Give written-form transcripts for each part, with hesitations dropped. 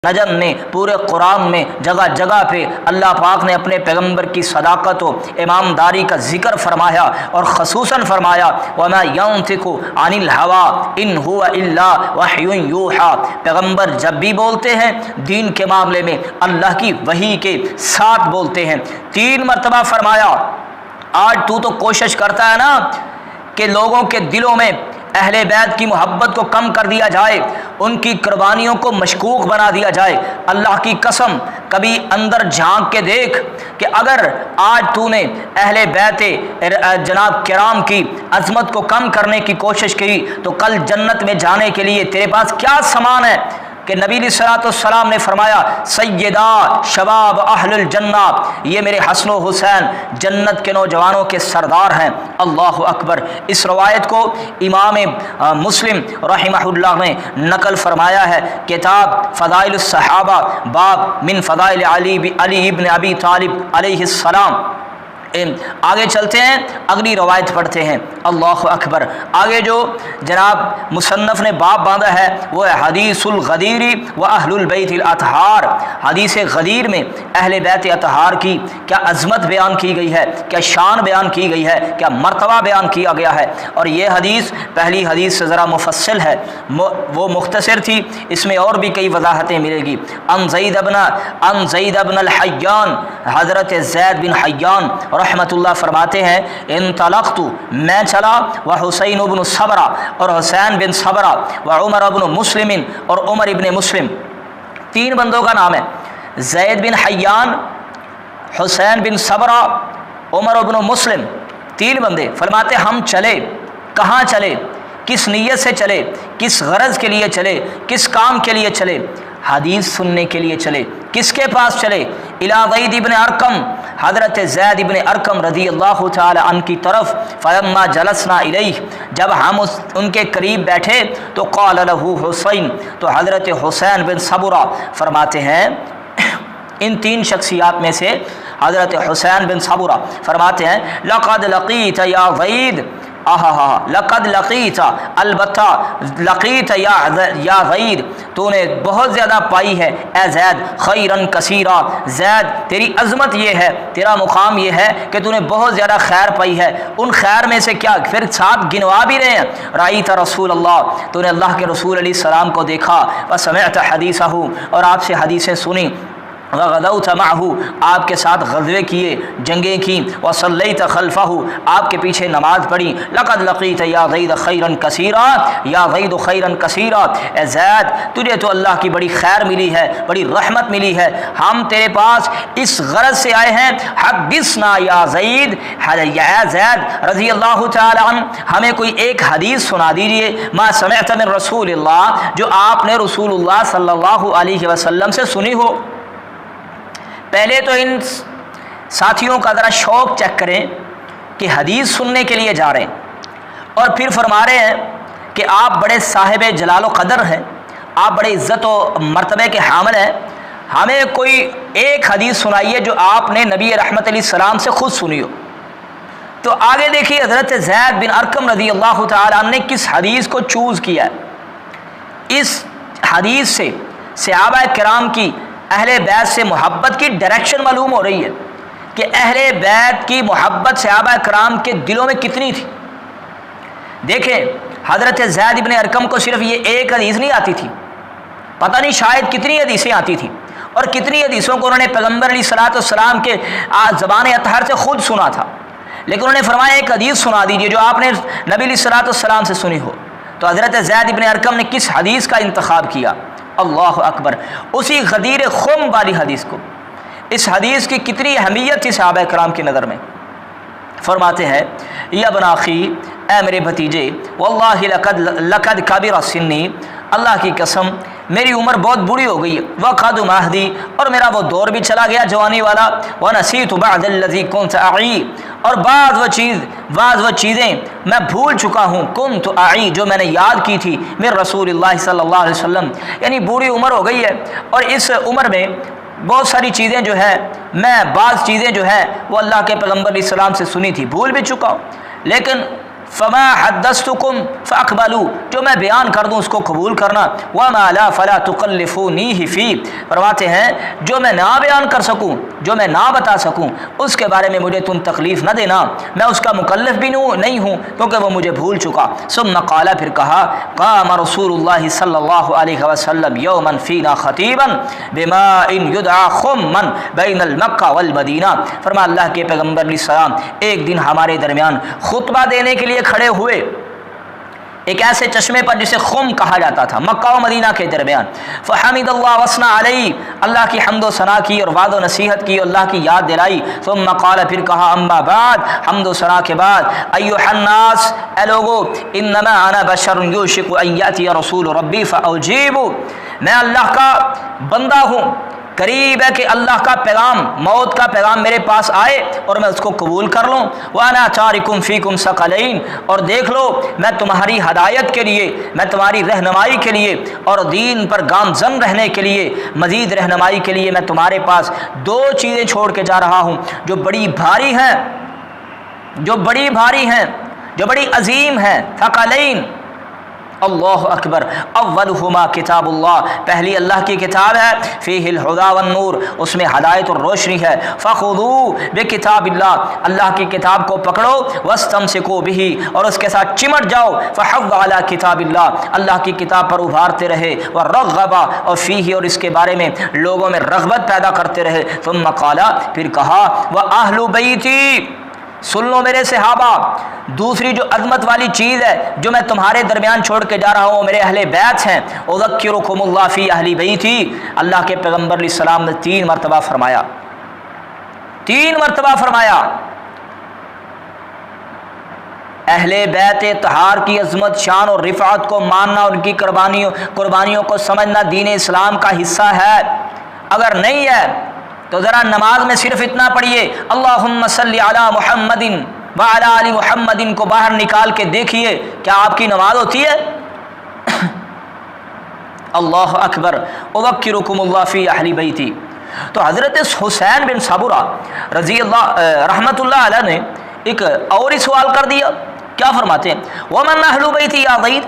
نجم نے پورے قرآن میں جگہ جگہ پہ اللہ پاک نے اپنے پیغمبر کی صداقت و امامداری کا ذکر فرمایا، اور خصوصاً فرمایا وَمَا يَنطِقُ عَنِ الْهَوَىٰ إِنْ هُوَ إِلَّا وَحْيٌ يُوحَىٰ۔ پیغمبر جب بھی بولتے ہیں دین کے معاملے میں اللہ کی وحی کے ساتھ بولتے ہیں۔ 3 مرتبہ فرمایا آج تو کوشش کرتا ہے نا کہ لوگوں کے دلوں میں اہل بیت کی محبت کو کم کر دیا جائے، ان کی قربانیوں کو مشکوک بنا دیا جائے۔ اللہ کی قسم کبھی اندر جھانک کے دیکھ کہ اگر آج تو نے اہل بیت جناب کرام کی عظمت کو کم کرنے کی کوشش کی تو کل جنت میں جانے کے لیے تیرے پاس کیا سامان ہے؟ کہ نبی علیہ الصلوۃ والسلام نے فرمایا سیدہ شباب اہل الجنہ، یہ میرے حسن و حسین جنت کے نوجوانوں کے سردار ہیں۔ اللہ اکبر۔ اس روایت کو امام مسلم رحمہ اللہ نے نقل فرمایا ہے، کتاب فضائل الصحابہ، باب من فضائل علی ابن ابی طالب علیہ السلام۔ آگے چلتے ہیں، اگلی روایت پڑھتے ہیں۔ اللہ اکبر۔ آگے جو جناب مصنف نے باب باندھا ہے وہ ہے حدیث الغدیر و اہل البیت الاطہار۔ حدیث غدیر میں اہل بیت اطہار کی کیا عظمت بیان کی گئی ہے، کیا شان بیان کی گئی ہے، کیا مرتبہ بیان کیا گیا ہے۔ اور یہ حدیث پہلی حدیث سے ذرا مفصل ہے، وہ مختصر تھی، اس میں اور بھی کئی وضاحتیں ملے گی۔ ان زید بن الحیان، حضرت زید بن حیان رحمت اللہ فرماتے ہیں انطلقت، میں چلا، وحسین بن صبرہ، اور حسین بن صبرہ، وعمر بن مسلم، اور عمر ابن مسلم۔ 3 بندوں کا نام ہے، زید بن حیان، حسین بن صبرہ، عمر بن مسلم، 3 بندے۔ فرماتے ہم چلے، کہاں چلے، کس نیت سے چلے، کس غرض کے لیے چلے، کس کام کے لیے چلے؟ حدیث سننے کے لیے چلے۔ کس کے پاس چلے؟ الی زید ابن ارقم، حضرت زید ابن ارقم رضی اللہ تعالی عنہ کی طرف۔ فلما جلسنا الیہ، جب ہم ان کے قریب بیٹھے تو قال له حسین، تو حضرت حسین بن صبرہ فرماتے ہیں، ان 3 شخصیات میں سے حضرت حسین بن صبرہ فرماتے ہیں لقد لقیت یا زید، لقد لقیت، البتہ لقیت یا زید، تو نے بہت زیادہ پائی ہے اے زید، خیرن کثیرا، زید تیری عظمت یہ ہے، تیرا مقام یہ ہے کہ تو نے بہت زیادہ خیر پائی ہے۔ ان خیر میں سے کیا؟ پھر ساتھ گنوا بھی رہے ہیں، رأیت رسول اللہ، تو نے اللہ کے رسول علیہ السلام کو دیکھا، وسمعت حدیثہ، اور آپ سے حدیثیں سنی، وغدوت معہ، آپ کے ساتھ غزوے کیے، جنگیں کیں، وصلیت خلفہ، آپ کے پیچھے نماز پڑھی۔ لقد لقیت یا زید خیرا کثیرا، یا زید خیرا کثیرا، اے زید تجھے تو اللہ کی بڑی خیر ملی ہے، بڑی رحمت ملی ہے، ہم تیرے پاس اس غرض سے آئے ہیں، حدثنا یا زید، یا زید رضی اللہ تعالی عنہ ہمیں کوئی ایک حدیث سنا دیجئے، ما سمعت من رسول اللہ، جو آپ نے رسول اللہ صلی اللہ علیہ وسلم سے سنی ہو۔ پہلے تو ان ساتھیوں کا ذرا شوق چیک کریں کہ حدیث سننے کے لیے جا رہے ہیں، اور پھر فرما رہے ہیں کہ آپ بڑے صاحب جلال و قدر ہیں، آپ بڑے عزت و مرتبے کے حامل ہیں، ہمیں کوئی ایک حدیث سنائیے جو آپ نے نبی رحمت علیہ السلام سے خود سنی ہو۔ تو آگے دیکھیے حضرت زید بن ارقم رضی اللہ تعالیٰ عنہ نے کس حدیث کو چوز کیا ہے۔ اس حدیث سے صحابہ کرام کی اہل بیت سے محبت کی ڈائریکشن معلوم ہو رہی ہے کہ اہل بیت کی محبت صحابہ کرام کے دلوں میں کتنی تھی۔ دیکھیں حضرت زید بن ارقم کو صرف یہ ایک حدیث نہیں آتی تھی، پتہ نہیں شاید کتنی حدیثیں آتی تھیں، اور کتنی حدیثوں کو انہوں نے پیغمبر علیہ الصلوۃ والسلام کے زبان اطہر سے خود سنا تھا، لیکن انہوں نے فرمایا ایک حدیث سنا دیجیے جو آپ نے نبی علیہ الصلوۃ والسلام سے سنی ہو۔ تو حضرت زید بن ارقم نے کس حدیث کا انتخاب کیا؟ اللہ اکبر، اسی غدیر خم والی حدیث کو۔ اس حدیث کی کتنی اہمیت تھی صحابہ کرام کی نظر میں۔ فرماتے ہیں یا ابن اخی، اے میرے بھتیجے، واللہ لقد کبر سنی، اللہ کی قسم میری عمر بہت بڑی ہو گئی ہے، وقد مہدی، اور میرا وہ دور بھی چلا گیا جوانی والا، ونسیت بعد الذی کنت اعی، اور بعض وہ چیزیں میں بھول چکا ہوں، کنت اعی، جو میں نے یاد کی تھی، میرے رسول اللہ صلی اللہ علیہ وسلم، یعنی بوڑھی عمر ہو گئی ہے، اور اس عمر میں بہت ساری چیزیں جو ہے میں بعض چیزیں جو ہے وہ اللہ کے پیغمبر علیہ السلام سے سنی تھی، بھول بھی چکا ہوں۔ لیکن فما حدثتکم فاقبلوا، جو میں بیان کر دوں اس کو قبول کرنا، وما لا فلا تکلفونیہ فی، فرماتے ہیں جو میں نہ بیان کر سکوں، جو میں نہ بتا سکوں اس کے بارے میں مجھے تم تکلیف نہ دینا، میں اس کا مکلف بھی نہیں ہوں کیونکہ وہ مجھے بھول چکا۔ ثم قال، پھر کہا، قام رسول اللہ صلی اللہ علیہ وسلم یوما فینا خطیبا بماء یدعى خما بین المکہ والمدینہ، فرما اللہ کے پیغمبر علیہ السلام ایک دن ہمارے درمیان خطبہ دینے کے لیے کھڑے ہوئے ایک ایسے چشمے پر جسے خم کہا جاتا تھا، مکہ و مدینہ کے درمیان۔ فحمد اللہ وثنى علیہ، اللہ کی حمد و ثنا کی اور وعد و نصیحت کی، اللہ کی یاد دلائی۔ ثم قال، پھر کہا، اما بعد، حمد و ثنا کے بعد، ایھا الناس، اے لوگو، انما انا بشر یوشک ان یاتی رسول ربی فاجیبوا، میں اللہ کا بندہ ہوں، قریب ہے کہ اللہ کا پیغام، موت کا پیغام میرے پاس آئے اور میں اس کو قبول کر لوں۔ وَأَنَا تَارِكُمْ فِيكُمْ ثَقَلَيْنِ، اور دیکھ لو میں تمہاری ہدایت کے لیے، میں تمہاری رہنمائی کے لیے اور دین پر گامزن رہنے کے لیے، مزید رہنمائی کے لیے میں تمہارے پاس دو چیزیں چھوڑ کے جا رہا ہوں جو بڑی بھاری ہیں، جو بڑی بھاری ہیں، جو بڑی عظیم ہیں۔ ثقلین، اللہ اکبر، اولہما کتاب اللہ، پہلی اللہ کی کتاب ہے، فیہ الہدی والنور، اس میں ہدایت اور روشنی ہے۔ فخذوا بکتاب اللہ، اللہ کی کتاب کو پکڑو، واستمسکوا بہ، اور اس کے ساتھ چمٹ جاؤ۔ فحض علی کتاب اللہ، اللہ کی کتاب پر ابھارتے رہے، ورغب، اور فیہ، اور اس کے بارے میں لوگوں میں رغبت پیدا کرتے رہے۔ ثم قال، پھر کہا، واہل بیتی، سن لو میرے صحابہ، دوسری جو عظمت والی چیز ہے جو میں تمہارے درمیان چھوڑ کے جا رہا ہوں، میرے اہل بیت ہیں۔ اذکرکم اللہ فی اہل بیتی، اللہ کے پیغمبر علیہ السلام نے 3 مرتبہ فرمایا، 3 مرتبہ فرمایا، اہل بیت طہار کی عظمت، شان اور رفعت کو ماننا، ان کی قربانیوں کو سمجھنا دین اسلام کا حصہ ہے۔ اگر نہیں ہے تو ذرا نماز میں صرف اتنا پڑھیے، اللہم صلی علی محمد وعلی آل محمد کو باہر نکال کے دیکھیے کیا آپ کی نماز ہوتی ہے؟ اللہ اکبر، اذکرکم اللہ فی اہل بیتی۔ تو حضرت حسین بن صبرہ رضی اللہ رحمۃ اللہ علیہ نے ایک اور ہی سوال کر دیا، کیا فرماتے ہیں؟ ومن اہل بیتی یا زید،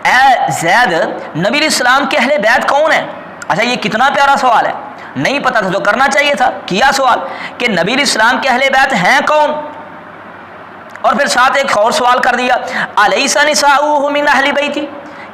اے زید، نبی علیہ السلام کے اہل بیت کون ہیں؟ اچھا یہ کتنا پیارا سوال ہے، نہیں پتا تھا تو کرنا چاہیے تھا، کیا سوال کہ نبی علیہ السلام کے اہل بیت ہیں کون؟ اور پھر ساتھ ایک اور سوال کر دیا، الیس نساؤہ من اہل بیتی،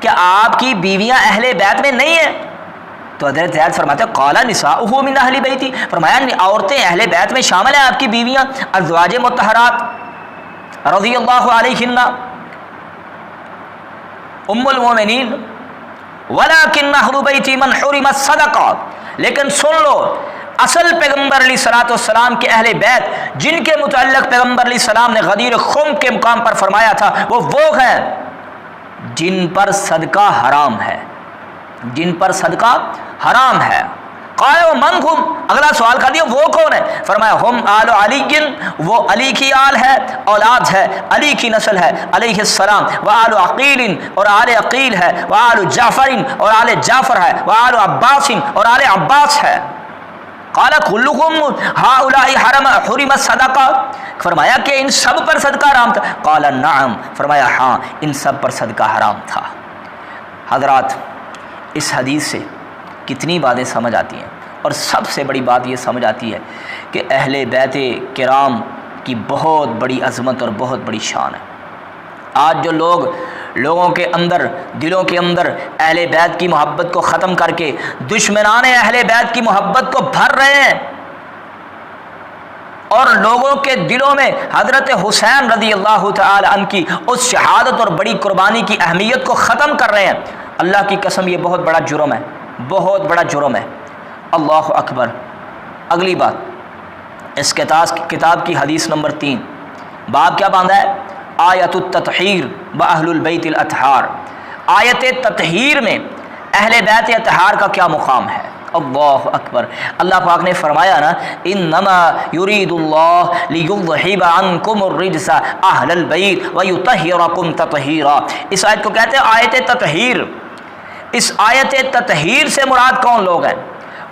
کیا آپ کی بیویاں اہل بیت میں نہیں ہیں؟ تو حضرت زید فرماتے ہیں، قال نساؤہ من اہل بیتی، فرمایا عورتیں اہل بیت میں شامل ہیں آپ کی بیویاں، ازواج مطہرات رضی اللہ عنہن ام المومنین، ولیکن اہل بیتی من حرم الصدقہ، لیکن سن لو اصل پیغمبر علیہ الصلوۃ والسلام کے اہل بیت جن کے متعلق پیغمبر علیہ السلام نے غدیر خم کے مقام پر فرمایا تھا، وہ ہیں جن پر صدقہ حرام ہے، جن پر صدقہ حرام ہے۔ قال ومن ہم، اگلا سوال کر دیا وہ کون ہے؟ فرمایا ہم آل علی، وہ علی کی آل ہے، اولاد ہے، علی کی نسل ہے علیہ السلام، وآل عقیل، اور آل عقیل ہے، وآل جعفر، اور آل جعفر ہے، وآل عباس، اور آل عباس ہے۔ قال کلکم ہؤلاء حرم الصدقہ، فرمایا کہ ان سب پر صدقہ حرام تھا؟ قال نعم، فرمایا ہاں ان سب پر صدقہ حرام تھا۔ حضرات، اس حدیث سے کتنی باتیں سمجھ آتی ہیں، اور سب سے بڑی بات یہ سمجھ آتی ہے کہ اہل بیت کرام کی بہت بڑی عظمت اور بہت بڑی شان ہے۔ آج جو لوگوں کے اندر، دلوں کے اندر اہل بیت کی محبت کو ختم کر کے دشمنان اہل بیت کی محبت کو بھر رہے ہیں، اور لوگوں کے دلوں میں حضرت حسین رضی اللہ تعالی عنہ کی اس شہادت اور بڑی قربانی کی اہمیت کو ختم کر رہے ہیں، اللہ کی قسم یہ بہت بڑا جرم ہے، بہت بڑا جرم ہے۔ اللہ اکبر۔ اگلی بات، اس کتاب کی حدیث نمبر 3، باب کیا باندھا ہے؟ آیت التطہیر باہل البیت الاطہار، آیت تطہیر میں اہل بیت اطہار کا کیا مقام ہے؟ اللہ اکبر۔ اللہ پاک نے فرمایا نا، انما یرید اللہ لیذہب عنکم الرجس اہل البیت ویطہرکم تطہیرا، اس آیت کو کہتے ہیں آیت تطہیر۔ اس آیت تطہیر سے مراد کون لوگ ہیں،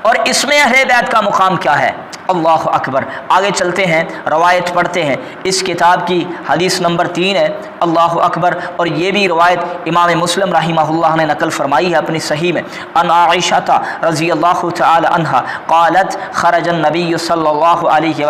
اور اس میں اہل بیت کا مقام کیا ہے؟ اللہ اکبر۔ آگے چلتے ہیں، روایت پڑھتے ہیں۔ اس کتاب کی حدیث نمبر 3 ہے، اللہ اکبر۔ اور یہ بھی روایت امام مسلم رحمہ اللہ نے نقل فرمائی ہے اپنی صحیح میں، ان عائشہ رضی اللہ تعالی عنہا قالت خرج النبی صلی اللہ علیہ